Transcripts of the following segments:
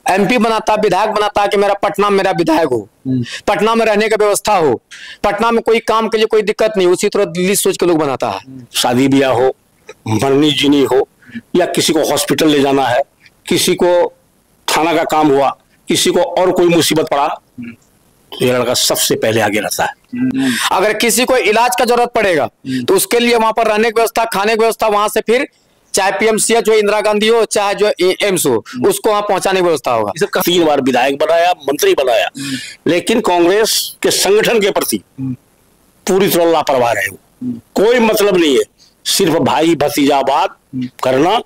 MP बनाता, विधायक बनाता कि मेरा पटना में मेरा विधायक हो, पटना में रहने की व्यवस्था हो, पटना में कोई काम के लिए कोई दिक्कत नहीं, उसी तरह दिल्ली सोच के लोग बनाता है। शादी ब्याह हो, मरनी जीनी हो, या किसी को हॉस्पिटल ले जाना है, किसी को थाना का काम हुआ, किसी को और कोई मुसीबत पड़ा, तो ये लड़का सबसे पहले आगे रहता है। अगर किसी को इलाज का जरूरत पड़ेगा तो उसके लिए वहां पर रहने की व्यवस्था, खाने की व्यवस्था, वहां से फिर चाहे PMCH हो, इंदिरा गांधी हो, चाहे जो एम्स हो, उसको वहां पहुंचाने की व्यवस्था होगा। 3 बार विधायक बनाया, मंत्री बनाया, लेकिन कांग्रेस के संगठन के प्रति पूरी तरह लापरवाह रहे। कोई मतलब नहीं है, सिर्फ भाई भतीजावाद करना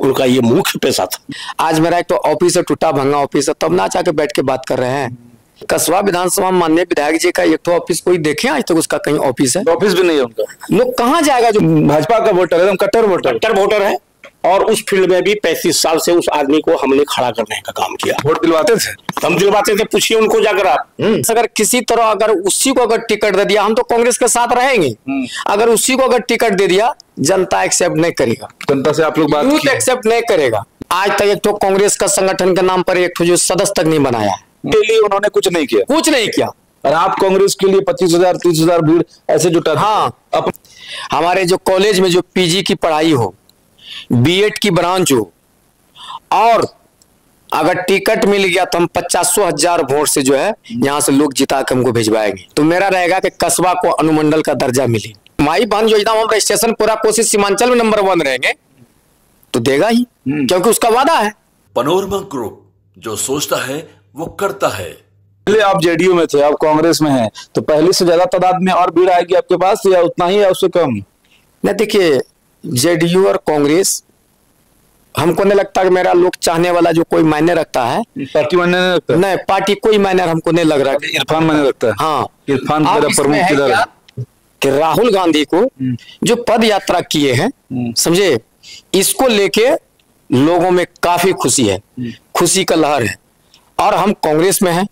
उनका ये मुख्य पेशा था। आज मेरा एक तो ऑफिस है, टूटा भंगा ऑफिस है, तब ना चाह के बैठ के बात कर रहे हैं। कसबा विधानसभा में माननीय विधायक जी का एक तो ऑफिस कोई देखे आज तक उसका कहीं ऑफिस है? ऑफिस भी नहीं है उनका। लोग कहाँ जाएगा जो भाजपा का वोटर है, कट्टर वोटर है। और उस फील्ड में भी 35 साल से उस आदमी को हमने खड़ा करने का काम किया। वोट दिलवाते थे, हम दिलवाते थे, पूछिए उनको जाकर आप। अगर किसी तरह अगर उसी को अगर टिकट दे दिया, हम तो कांग्रेस के साथ रहेंगे, अगर उसी को अगर टिकट दे दिया, जनता एक्सेप्ट नहीं करेगा। जनता से आप लोग बात यूथ एक्सेप्ट नहीं करेगा। आज तक एक तो कांग्रेस का संगठन के नाम पर एक तो जो सदस्य तक नहीं बनाया, के लिए उन्होंने कुछ नहीं किया, कुछ नहीं किया। और आप कांग्रेस के लिए 25,000 30,000 भीड़ ऐसे जुटा। हाँ, हमारे जो कॉलेज में जो PG की पढ़ाई हो, B.Ed की ब्रांच हो, और अगर टिकट मिल गया तो हम 50,000 वोट से जो है यहाँ से लोग जिता के हमको भिजवाएंगे। तो मेरा रहेगा कि कस्बा को अनुमंडल का दर्जा मिले। माई बहन योजना में हम रजिस्ट्रेशन पूरा कोशिश सीमांचल में नंबर 1 रहेंगे तो देगा ही, क्योंकि उसका वादा है। पनोरमा ग्रुप, जो सोचता है वो करता है। पहले आप JDU में थे, आप कांग्रेस में हैं, तो पहले से ज्यादा तादाद में और भीड़ आएगी आपके पास, या उतना ही या उससे कम? नहीं, देखिए JDU और कांग्रेस हमको नहीं लगता कि मेरा लोग चाहने वाला जो कोई मायने रखता है। पार्टी मायने नहीं रखता? नहीं, पार्टी कोई मायने हमको नहीं लग रहा। इरफान मायने रखता है। हाँ, इरफान मेरा प्रमुख किधर है कि राहुल गांधी को जो पद यात्रा किए हैं, समझे, इसको लेके लोगों में काफी खुशी है, खुशी का लहर है। और हम कांग्रेस में हैं,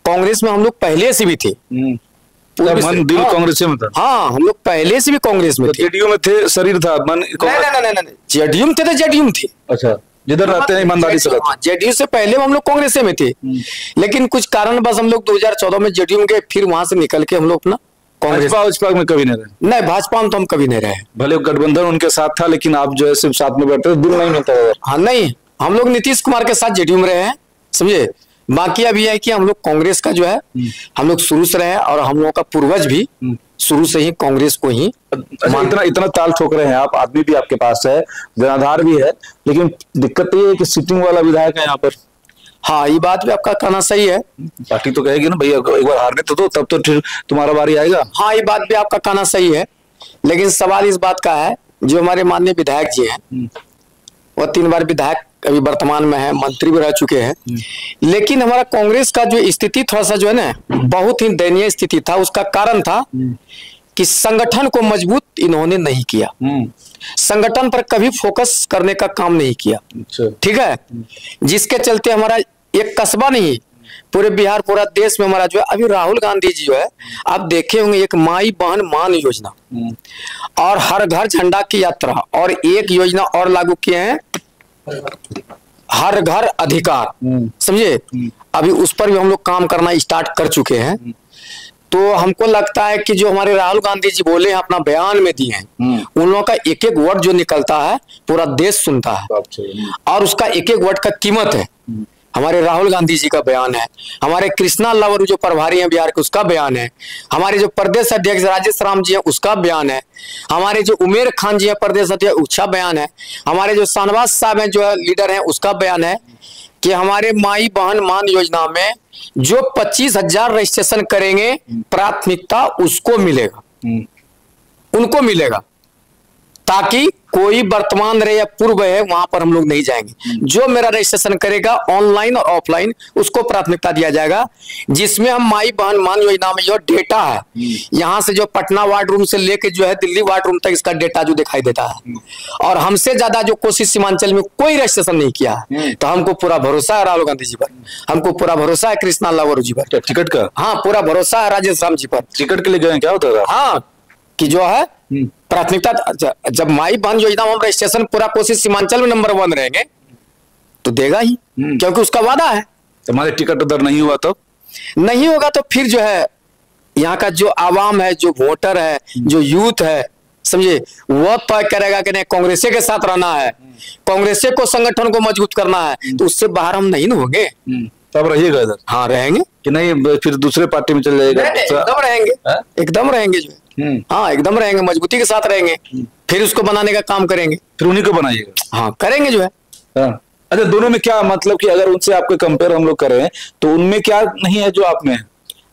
कांग्रेस में हम लोग पहले से भी थे। मन दिल कांग्रेस में था। हाँ, हम लोग पहले से भी कांग्रेस में थे। JDU में थे, शरीर था, मन नहीं, JDU में थे तो JDU में थे। अच्छा, जिधर रहते हैं ईमानदारी से रहते। JDU से पहले हम लोग कांग्रेस में थे, लेकिन कुछ कारण बस हम लोग 2014 में JDU में गए, फिर वहां से निकल के हम लोग अपना कांग्रेस। भाजपा में कभी नहीं रहे? नहीं, भाजपा में तो हम कभी नहीं रहे। भले गठबंधन उनके साथ था, लेकिन आप जो है सिर्फ साथ में बैठते, दिल नहीं मिलता। हाँ, नहीं, हम लोग नीतीश कुमार के साथ JDU में रहे हैं, समझे। बाकी अभी है कि हम लोग कांग्रेस का जो है हम लोग शुरू से रहे, और हम लोगों का पूर्वज भी शुरू से ही कांग्रेस को ही। इतना ताल ठोक रहे हैं आप, आदमी भी आपके पास है, जनाधार भी है, लेकिन दिक्कत ये है कि सिटिंग वाला विधायक है यहाँ पर। हाँ, ये बात भी आपका कहना सही है। पार्टी तो कहेगी ना भैया एक बार हारने तो दो, तब तो फिर तुम्हारा बारी आएगा। हाँ, ये बात भी आपका कहना सही है, लेकिन सवाल इस बात का है, जो हमारे माननीय विधायक जी हैं, वो 3 बार विधायक अभी वर्तमान में है, मंत्री भी रह चुके हैं, लेकिन हमारा कांग्रेस का जो स्थिति थोड़ा सा जो है ना, बहुत ही दयनीय स्थिति था। उसका कारण था कि संगठन को मजबूत इन्होंने नहीं किया, संगठन पर कभी फोकस करने का काम नहीं किया। ठीक है, जिसके चलते हमारा एक कस्बा नहीं, पूरे बिहार, पूरा देश में हमारा जो है, अभी राहुल गांधी जी जो है, आप देखे होंगे, एक माई बहन मान योजना और हर घर झंडा की यात्रा, और एक योजना और लागू किए हैं, हर घर अधिकार, समझे। अभी उस पर भी हम लोग काम करना स्टार्ट कर चुके हैं। तो हमको लगता है कि जो हमारे राहुल गांधी जी बोले हैं, अपना बयान में दिए हैं, उन लोगों का एक एक वर्ड जो निकलता है पूरा देश सुनता है, और उसका एक एक वर्ड का कीमत है। हमारे राहुल गांधी जी का बयान है, हमारे कृष्णा लावरू जो प्रभारी हैं बिहार के, उसका बयान है, हमारे जो प्रदेश अध्यक्ष राजेश राम जी हैं उसका बयान है, हमारे जो उमेर खान जी हैं प्रदेश अध्यक्ष उसका बयान है, हमारे जो शाहनवाज साहब हैं जो है लीडर हैं उसका बयान है कि हमारे माई बहन मान योजना में जो 25,000 रजिस्ट्रेशन करेंगे प्राथमिकता उसको मिलेगा, उनको मिलेगा, ताकि कोई वर्तमान रहे या पूर्व है वहां पर हम लोग नहीं जाएंगे। जो मेरा रजिस्ट्रेशन करेगा ऑनलाइन और ऑफलाइन उसको प्राथमिकता दिया जाएगा, जिसमें हम माई बहन मान योजना में जो डेटा है, यहाँ से जो पटना वार्ड रूम से लेके जो है दिल्ली वार्ड रूम तक इसका डेटा जो दिखाई देता है, और हमसे ज्यादा जो कोशिश सीमांचल में कोई रजिस्ट्रेशन नहीं किया है। तो हमको पूरा भरोसा है राहुल गांधी जी पर, हमको पूरा भरोसा है कृष्णा लावरू जी पर। टिकट का? हाँ, पूरा भरोसा है राजेश राम जी पर। टिकट के लिए गए क्या होता है? हाँ, कि जो है प्राथमिकता, जब माई बहन योजना में रजिस्ट्रेशन पूरा कोशिश सीमांचल में नंबर 1 रहेंगे, तो देगा ही, क्योंकि उसका वादा है। हमारे टिकट उधर नहीं हुआ तो नहीं होगा तो फिर जो है यहाँ का जो आवाम है, जो वोटर है, जो यूथ है, समझे, वो तय करेगा कि नहीं कांग्रेस के साथ रहना है, कांग्रेस को संगठन को मजबूत करना है, तो उससे बाहर हम नहीं होंगे। तब रहिएगा इधर? हाँ रहेंगे कि नहीं फिर दूसरे पार्टी में चले जाएगा? एकदम रहेंगे, एकदम रहेंगे जो है। हाँ एकदम रहेंगे, मजबूती के साथ रहेंगे, फिर उसको बनाने का काम करेंगे, फिर उन्हीं को बनाइएगा? हाँ करेंगे जो है। हाँ। अच्छा, दोनों में क्या मतलब कि अगर उनसे आपको कंपेयर हम लोग करें तो उनमें क्या नहीं है जो आप में है?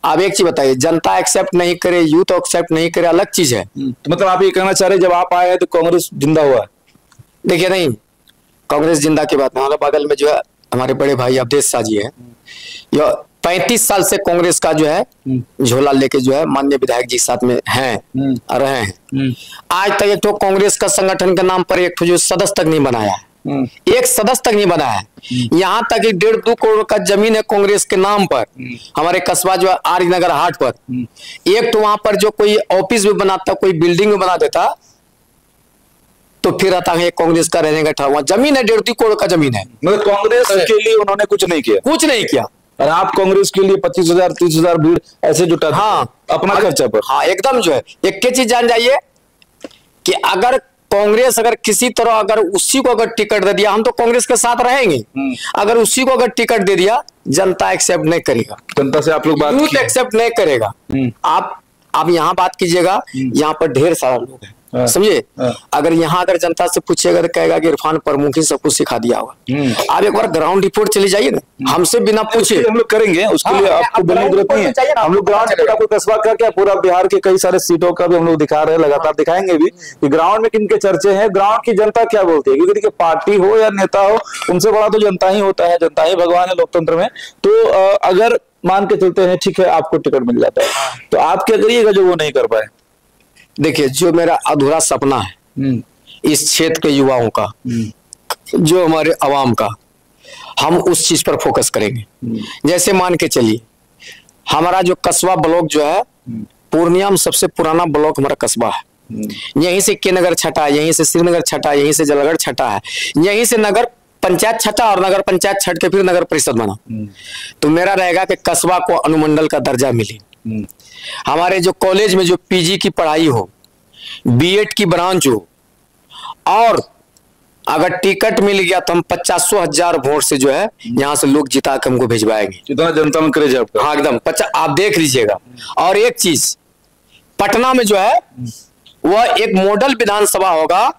आप एक चीज बताइए, जनता एक्सेप्ट नहीं करे, यूथ एक्सेप्ट नहीं करे, अलग चीज है। तो मतलब आप ये कहना चाह रहे हैं जब आप आए हैं तो कांग्रेस जिंदा हुआ है? देखिए नहीं, कांग्रेस जिंदा की बात नहीं, हमारे बगल में जो है हमारे बड़े भाई अवधेश शाह जी है, जो 35 साल से कांग्रेस का जो है झोला लेके जो है माननीय विधायक जी साथ में हैं और रहे हैं। आज तक एक तो कांग्रेस का संगठन के नाम पर एक जो सदस्य तक नहीं बनाया है, एक सदस्य तक नहीं बना है। यहाँ तक कि 1.5-2 करोड़ का जमीन है कांग्रेस के नाम पर हमारे कस्बा जो है आर्य नगर हाट पर। एक तो वहां पर जो कोई ऑफिस भी बनाता, कोई बिल्डिंग भी बना देता, तो फिर आता है कांग्रेस का रहने का ठहरा जमीन है, 1.5-2 करोड़ का जमीन है। मतलब कांग्रेस के लिए उन्होंने कुछ नहीं किया? कुछ नहीं किया। और आप कांग्रेस के लिए 25,000 30,000 भीड़ ऐसे जुटा? हाँ अपना खर्चा पर। हाँ एकदम जो है। एक चीज जान जाइए कि अगर कांग्रेस अगर किसी तरह अगर उसी को अगर टिकट दे दिया, हम तो कांग्रेस के साथ रहेंगे, अगर उसी को अगर टिकट दे दिया, जनता एक्सेप्ट नहीं करेगा। जनता से आप लोग बात यूथ एक्सेप्ट नहीं करेगा। आप यहाँ बात कीजिएगा, यहाँ पर ढेर सारा लोग हैं, समझे। अगर यहाँ अगर जनता से पूछेगा तो कहेगा कि इरफान प्रमुख ही सब कुछ सिखा दिया होगा। आप एक बार ग्राउंड रिपोर्ट चली जाइए ना, हमसे बिना पूछे। हम लोग करेंगे, उसके लिए आपको बोलने की जरूरत नहीं है। हम लोग ग्राउंड पूरा कोई कस्बा का क्या, पूरा बिहार के कई सारे सीटों का भी हम लोग दिखा रहे हैं, लगातार दिखाएंगे भी कि ग्राउंड में किनके चर्चे हैं, ग्राउंड की जनता क्या बोलती है। क्योंकि देखिए पार्टी हो या नेता हो, उनसे बड़ा तो जनता ही होता है, जनता ही भगवान है लोकतंत्र में। तो अगर मान के चलते हैं ठीक है आपको टिकट मिल जाता है, तो आप क्या करिएगा जो वो नहीं कर पाए? देखिए जो मेरा अधूरा सपना है इस क्षेत्र के युवाओं का, जो हमारे अवाम का, हम उस चीज पर फोकस करेंगे। जैसे मान के चलिए हमारा जो कस्बा ब्लॉक जो है पूर्णिया में सबसे पुराना ब्लॉक हमारा कस्बा है। यहीं से के नगर छटा है, यहीं से श्रीनगर छटा है, यहीं से जलगढ़ छटा है, यहीं से नगर पंचायत छटा और नगर पंचायत छट के फिर नगर परिषद बना। तो मेरा रहेगा कि कस्बा को अनुमंडल का दर्जा मिले। हमारे जो कॉलेज में जो पीजी की पढ़ाई हो, बीएड की ब्रांच हो, और अगर टिकट मिल गया तो हम 50,000 वोट से जो है यहाँ से लोग जिता के हमको भेजवाएंगे। जितना जनता में करे आपका? हाँ एकदम 50, आप देख लीजिएगा। और एक चीज पटना में जो है वह एक मॉडल विधानसभा होगा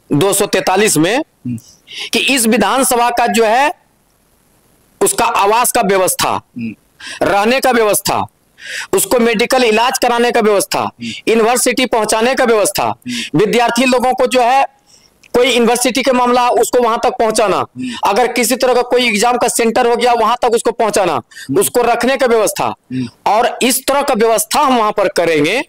243 में, कि इस विधानसभा का जो है उसका आवास का व्यवस्था, रहने का व्यवस्था, उसको मेडिकल इलाज कराने का व्यवस्था, यूनिवर्सिटी पहुंचाने का व्यवस्था, विद्यार्थी लोगों को जो है कोई यूनिवर्सिटी के मामला उसको वहां तक पहुंचाना, अगर किसी तरह का कोई एग्जाम का सेंटर हो गया वहां तक उसको पहुंचाना, उसको रखने का व्यवस्था। और इस तरह का व्यवस्था हम वहां पर करेंगे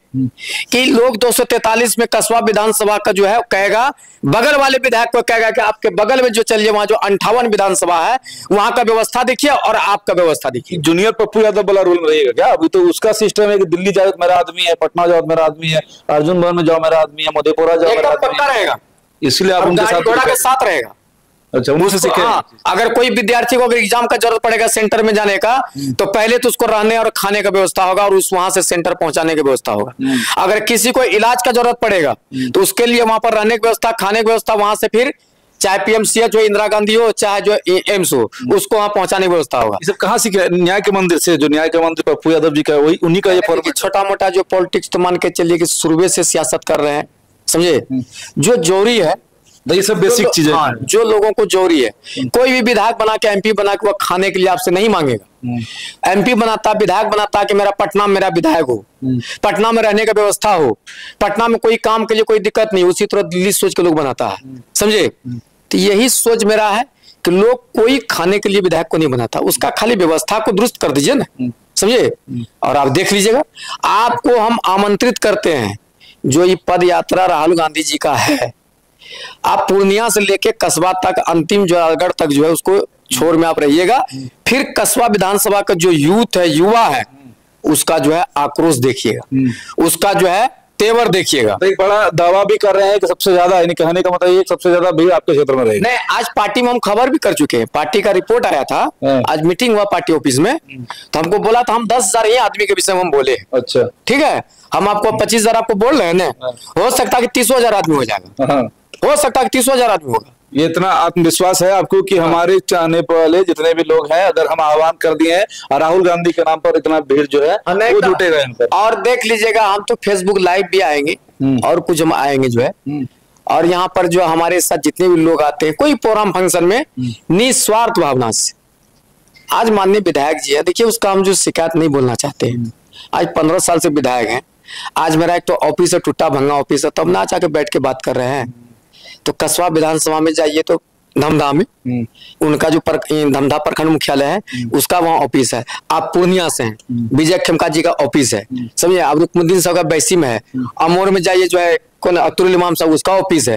कि लोग 243 में कस्बा विधानसभा का जो है कहेगा, बगल वाले विधायक को कहेगा कि आपके बगल में जो चलिए वहां जो 58 विधानसभा है वहां का व्यवस्था देखिए और आपका व्यवस्था देखिए। जूनियर पप्पू यादव वाला रूल में रहेगा क्या? अभी तो उसका सिस्टम है कि दिल्ली जाओ मेरा आदमी है, पटना जाओ मेरा आदमी है, अर्जुन भवन में जाओ मेरा आदमी है, मधेपुरा जाओ मेरा आदमी है, रहेगा। इसलिए आप उनके साथ रहेगा। अच्छा, उनसे सीखे। अगर कोई विद्यार्थी को अगर एग्जाम का जरूरत पड़ेगा सेंटर में जाने का, तो पहले तो उसको रहने और खाने का व्यवस्था होगा और उस वहां से सेंटर पहुंचाने की व्यवस्था होगा। अगर किसी को इलाज का जरूरत पड़ेगा तो उसके लिए वहां पर रहने की व्यवस्था, खाने की व्यवस्था, वहां से फिर चाहे पीएमसीएच हो, इंदिरा गांधी हो, चाहे जो एम्स हो, उसको वहां पहुंचाने की व्यवस्था होगा। ये सब कहाँ सीखे? न्याय के मंदिर से, जो न्याय के मंदिर पप्पू यादव जी का वही उन्हीं का ये फॉर्म। छोटा मोटा जो पॉलिटिक्स तो मान के चलिए कि शुरू से सियासत कर रहे हैं, समझे। जो जोरी है ये सब बेसिक चीजें। हाँ, जो लोगों को जोरी है, कोई भी विधायक बना के एमपी बना के वो खाने के लिए आपसे नहीं मांगेगा। एमपी बनाता, विधायक बनाता कि मेरा पटना में मेरा विधायक हो, पटना में रहने का व्यवस्था हो, पटना में कोई काम के लिए कोई दिक्कत नहीं, उसी तरह दिल्ली सोच के लोग बनाता है, समझे। तो यही सोच मेरा है कि लोग कोई खाने के लिए विधायक को नहीं बनाता, उसका खाली व्यवस्था को दुरुस्त कर दीजिए ना, समझे। और आप देख लीजिएगा, आपको हम आमंत्रित करते हैं, जो ये पद यात्रा राहुल गांधी जी का है, आप पूर्णिया से लेके कस्बा तक, अंतिम जलगढ़ तक जो है उसको छोर में आप रहिएगा। फिर कस्बा विधानसभा का जो यूथ है, युवा है, उसका जो है आक्रोश देखिएगा, उसका जो है तेवर देखिएगा। तो एक बड़ा दावा भी कर रहे हैं कि सबसे ज्यादा, यानी कहने का मतलब ये सबसे ज्यादा भीड़ आपके क्षेत्र में रहेगी। नहीं, आज पार्टी में हम खबर भी कर चुके हैं, पार्टी का रिपोर्ट आया था, आज मीटिंग हुआ पार्टी ऑफिस में, तो हमको बोला था हम 10,000 ही आदमी के विषय में हम बोले। अच्छा, ठीक है, हम आपको 25,000 आपको बोल रहे हैं ना, हो सकता है कि 30,000 आदमी हो जाएगा, हो सकता है कि 30,000 आदमी होगा। ये इतना आत्मविश्वास है आपको कि हमारे चाहने वाले जितने भी लोग हैं, अगर हम आह्वान कर दिए हैं और राहुल गांधी के नाम पर इतना भीड़ जो है वो जुटेगा यहाँ पर। और देख लीजिएगा, हम तो फेसबुक लाइव भी आएंगे और कुछ हम आएंगे जो है, और यहाँ पर जो हमारे साथ जितने भी लोग आते हैं कोई प्रोग्राम फंक्शन में, निस्वार्थ भावना से। आज माननीय विधायक जी है, देखिए उसका हम जो शिकायत नहीं बोलना चाहते हैं, आज 15 साल से विधायक हैं। आज मेरा एक तो ऑफिस है, टूटा भंगा ऑफिस है, तो हम ना चाह के बैठ के बात कर रहे हैं। तो कसबा विधानसभा में जाइए तो धमधा में उनका जो धमधा प्रखंड मुख्यालय है उसका वहाँ ऑफिस है। आप पूर्णिया से हैं, विजय खेमका जी का ऑफिस है, समझिए। अब रुकमुद्दीन साहब का बैसी में है। अमोर में जाइए जो है कौन अब्दुल इमाम साहब, उसका ऑफिस है।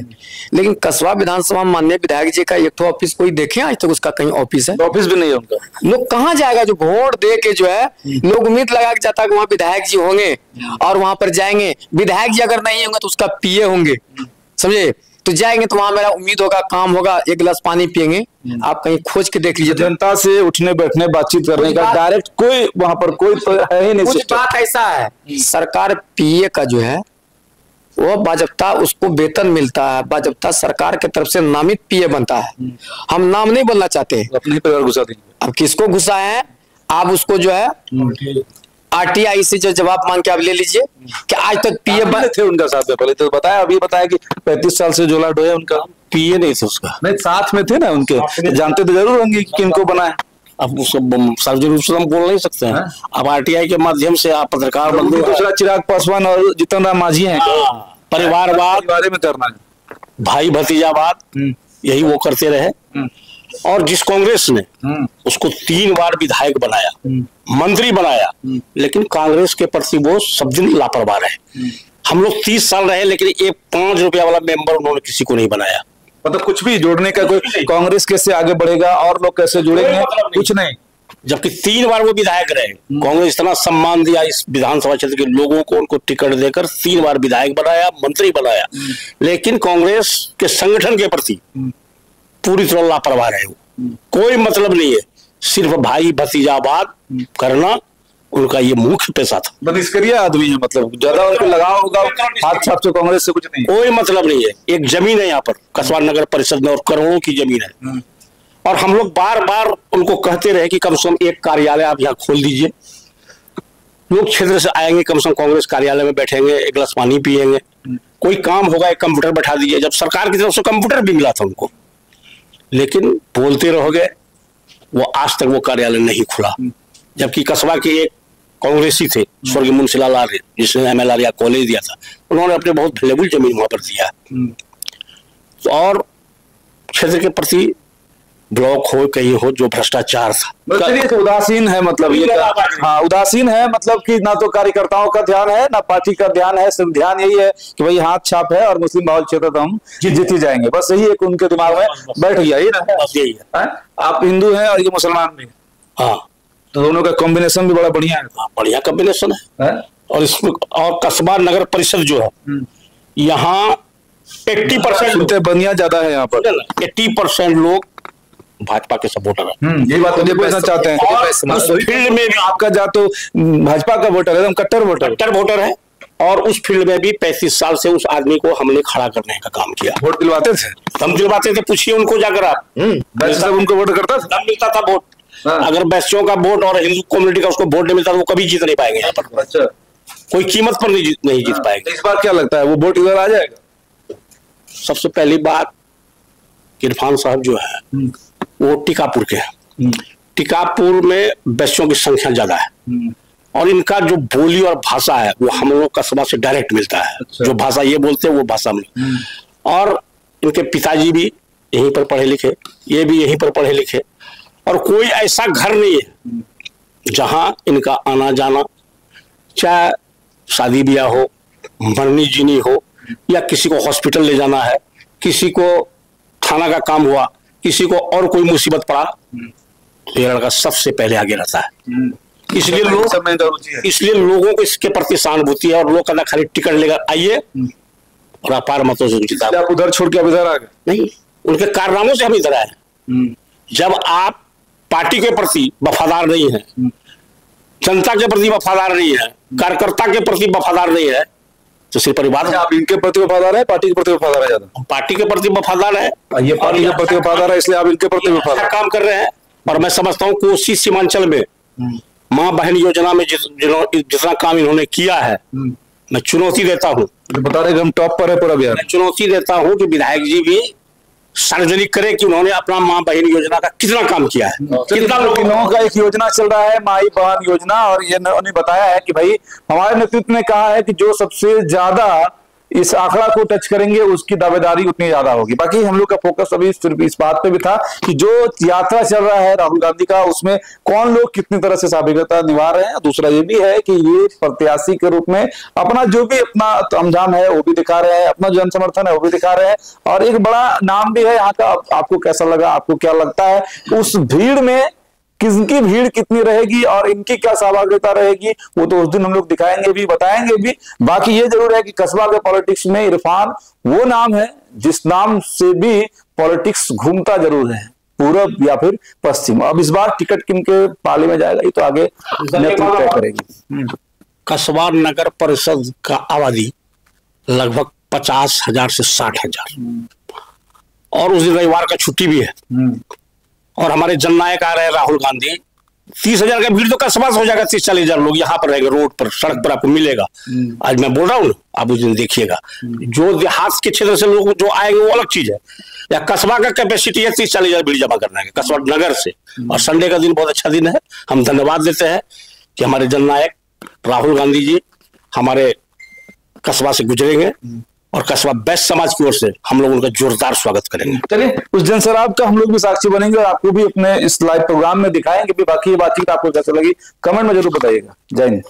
लेकिन कसबा विधानसभा माननीय विधायक जी का एक तो ऑफिस कोई देखे आज तक उसका कहीं ऑफिस है? ऑफिस भी नहीं है उनका। लोग कहाँ जाएगा? जो वोट दे के जो है लोग उम्मीद लगा के जाता है कि वहाँ विधायक जी होंगे और वहां पर जाएंगे। विधायक जी अगर नहीं होंगे तो उसका पीए होंगे, समझे। तो जाएंगे तो वहां मेरा उम्मीद होगा, काम होगा, एक गिलास पानी पियेंगे। आप कहीं खोज के देख लीजिए, जनता से उठने बैठने बातचीत करने का डायरेक्ट कोई वहां पर कोई तो है ही नहीं। कुछ बात ऐसा है, सरकार पीए का जो है वो बाजब्ता उसको वेतन मिलता है, बाजब्ता सरकार की तरफ से नामित पीए बनता है। हम नाम नहीं बोलना चाहते, अपने परिवार घुसा देंगे। अब किसको घुसा है आप उसको जो है आरटीआई से जो जवाब मांग के आप ले लीजिए कि आज तक पीए थे उनका साथ में। पहले तो बताया, अभी बताया कि 35 साल से जोला ढोया, उनका पीए नहीं थे उसका। नहीं, साथ में थे ना उनके, जानते तो जरूर होंगे कि किनको बनाया। अब उसको सार्वजनिक रूप से हम बोल नहीं सकते हैं। अब आरटीआई के माध्यम से आप पत्रकार बंधु, दूसरा चिराग पासवान और जीतन राम मांझी हैं, परिवारवाद बारे में करना है, भाई भतीजावाद, यही वो करते रहे। और जिस कांग्रेस ने उसको 3 बार विधायक बनाया, मंत्री बनाया, लेकिन कांग्रेस के प्रति वो सब दिन लापरवाह रहे। हम लोग 30 साल रहे, लेकिन एक 5 रुपया वाला मेंबर उन्होंने किसी को नहीं बनाया। मतलब कुछ भी जोड़ने का कोई, कांग्रेस कैसे आगे बढ़ेगा और लोग कैसे जुड़ेंगे, कुछ नहीं। जबकि 3 बार वो विधायक रहे, कांग्रेस इतना सम्मान दिया इस विधानसभा क्षेत्र के लोगों को, उनको टिकट देकर 3 बार विधायक बनाया, मंत्री बनाया, लेकिन कांग्रेस के संगठन के प्रति पूरी तरह लापरवाह रहे। कोई मतलब नहीं है, सिर्फ भाई भतीजावाद करना उनका ये मुख्य पेशा था। बनिष्क्रिय आदमी है, मतलब ज्यादा उनको लगाव होगा हाथ छाप से कांग्रेस से कुछ नहीं, कोई मतलब नहीं है। एक जमीन है यहाँ पर कसबा नगर परिषद में और करोड़ों की जमीन है, और हम लोग बार बार उनको कहते रहे कि कम से कम एक कार्यालय आप यहाँ खोल दीजिए। लोग क्षेत्र से आएंगे, कम से कम कांग्रेस कार्यालय में बैठेंगे, एक गिलास पानी पियेंगे, कोई काम होगा, एक कंप्यूटर बैठा दीजिए। जब सरकार की तरफ से कंप्यूटर भी मिला था उनको, लेकिन बोलते रहोगे, वो आज तक वो कार्यालय नहीं खुला। जबकि कसबा के एक कांग्रेसी थे स्वर्गीय मुंशीलाल आर्य, जिसने MLR कॉलेज दिया था, उन्होंने अपने बहुत वैल्यूएबल जमीन वहां पर दिया। तो और क्षेत्र के प्रति ब्लॉक हो कहीं हो जो भ्रष्टाचार था, उदासीन है, मतलब ये हाँ उदासीन है, मतलब कि ना तो कार्यकर्ताओं का ध्यान है ना पार्टी का ध्यान है। सिर्फ ध्यान यही है कि भाई हाथ छाप है और मुस्लिम बहुल क्षेत्र तो हम जीत ही जाएंगे, बस यही एक उनके दिमाग में बैठ गया। यही है। आप हिंदू हैं और ये मुसलमान भी, हाँ, तो दोनों का कॉम्बिनेशन भी बड़ा बढ़िया है। बढ़िया कॉम्बिनेशन है। और इसमें और कसबा नगर परिषद जो है, यहाँ 80% बनिया ज्यादा है यहाँ पर, 80% लोग भाजपा के सपोर्टर है। यही बात मुझे पूछना चाहते हैं। उस फील्ड में भी आपका जा तो भाजपा का वोटर है, एकदम कट्टर वोटर है, और उस फील्ड में भी 35 साल से उस आदमी को हमने खड़ा करने का काम किया। वोट दिलवाते थे, हम दिलवाते थे, पूछिए उनको जाकर आप। सब उनको वोट करता था, मिलता था वोट। अगर बैसियों का वोट और हिंदू कम्युनिटी का उसको वोट नहीं मिलता तो वो कभी जीत नहीं पाएंगे यहाँ पर। अच्छा, कोई कीमत पर नहीं जीत पाएंगे। इस बार क्या लगता है वो वोट इधर आ जाएगा? सबसे पहली बात, इरफान साहब जो है वो टीकापुर के हैं। टीकापुर में बैसियों की संख्या ज्यादा है, और इनका जो बोली और भाषा है वो हम लोग कस्बा से डायरेक्ट मिलता है। अच्छा। जो भाषा ये बोलते हैं वो भाषा में, और इनके पिताजी भी यहीं पर पढ़े लिखे, ये भी यहीं पर पढ़े लिखे, और कोई ऐसा घर नहीं है जहां इनका आना जाना, चाहे शादी ब्याह हो, मरनी जीनी हो, या किसी को हॉस्पिटल ले जाना है, किसी को थाना का काम हुआ, किसी को और कोई मुसीबत पड़ा, तो ये लड़का सबसे पहले आगे रहता है। इसलिए लोगों को इसके प्रति सहानुभूति है और लोग कहना खाली टिकट लेकर आइए और अपार मतों से जीता। आप उधर छोड़ के अब इधर आ गए? नहीं, उनके कारनामों से हम इधर आए। जब आप पार्टी के प्रति वफादार नहीं है, जनता के प्रति वफादार नहीं है, कार्यकर्ता के प्रति वफादार नहीं है, तो सिर्फ परिवार। आप इनके प्रति वफादार है, पार्टी के प्रति वफादार है? ज्यादा पार्टी के प्रति वफादार है। ये पार्टी के प्रति वफादार है, इसलिए आप इनके प्रति वफादार काम कर रहे हैं। और मैं समझता हूँ कोसी सीमांचल में माँ बहन योजना में जितना काम इन्होंने किया है, मैं चुनौती देता हूँ। बता रहे हम टॉप पर है पूरा बिहार। मैं चुनौती देता हूँ कि विधायक जी भी सार्वजनिक करे कि उन्होंने अपना माँ बहन योजना का कितना काम किया है। कितना लोगों का एक योजना चल रहा है, माई बहन योजना, और ये उन्होंने बताया है कि भाई हमारे नेतृत्व ने कहा है कि जो सबसे ज्यादा इस आंकड़ा को टच करेंगे उसकी दावेदारी उतनी ज्यादा होगी। बाकी हम लोग का फोकस अभी सिर्फ इस बात पे भी था कि जो यात्रा चल रहा है राहुल गांधी का, उसमें कौन लोग कितनी तरह से सहभागिता निभा रहे हैं। दूसरा ये भी है कि ये प्रत्याशी के रूप में अपना जो भी अपना अंजाम है वो भी दिखा रहे हैं, अपना जन समर्थन है वो भी दिखा रहे हैं, और एक बड़ा नाम भी है यहाँ का। आपको कैसा लगा, आपको क्या लगता है उस भीड़ में किसकी भीड़ कितनी रहेगी और इनकी क्या सहभागिता रहेगी, वो तो उस दिन हम लोग दिखाएंगे भी, बताएंगे भी। बाकी ये जरूर है कि कस्बा के पॉलिटिक्स में इरफान वो नाम है जिस नाम से भी पॉलिटिक्स घूमता जरूर है, पूरब या फिर पश्चिम। अब इस बार टिकट किनके पाले में जाएगा ये तो आगे नेतृत्व तय करेगी। कस्बा नगर परिषद का आबादी लगभग 50,000 से 60,000, और उस दिन रविवार का छुट्टी भी है, और हमारे जननायक आ रहे हैं राहुल गांधी। 30,000 का भीड़ तो कस्बा से हो जाएगा, 30-40,000 लोग यहाँ पर रहेंगे, रोड पर, सड़क पर आपको मिलेगा। आज मैं बोल रहा हूँ, आप उस दिन देखिएगा। जो देहात के क्षेत्र से लोग जो आएंगे वो अलग चीज है, या कस्बा का कैपेसिटी है 30-40,000 भीड़ जमा करना है कस्बा नगर से। और संडे का दिन बहुत अच्छा दिन है, हम धन्यवाद देते हैं कि हमारे जननायक राहुल गांधी जी हमारे कस्बा से गुजरेंगे, और कस्बा बेस्ट समाज की ओर से हम लोग उनका जोरदार स्वागत करेंगे। चलिए उस जनसराब का हम लोग भी साक्षी बनेंगे और आपको भी अपने इस लाइव प्रोग्राम में दिखाएंगे भी। बाकी ये बातचीत आपको कैसे लगी कमेंट में जरूर बताइएगा। जय हिंद।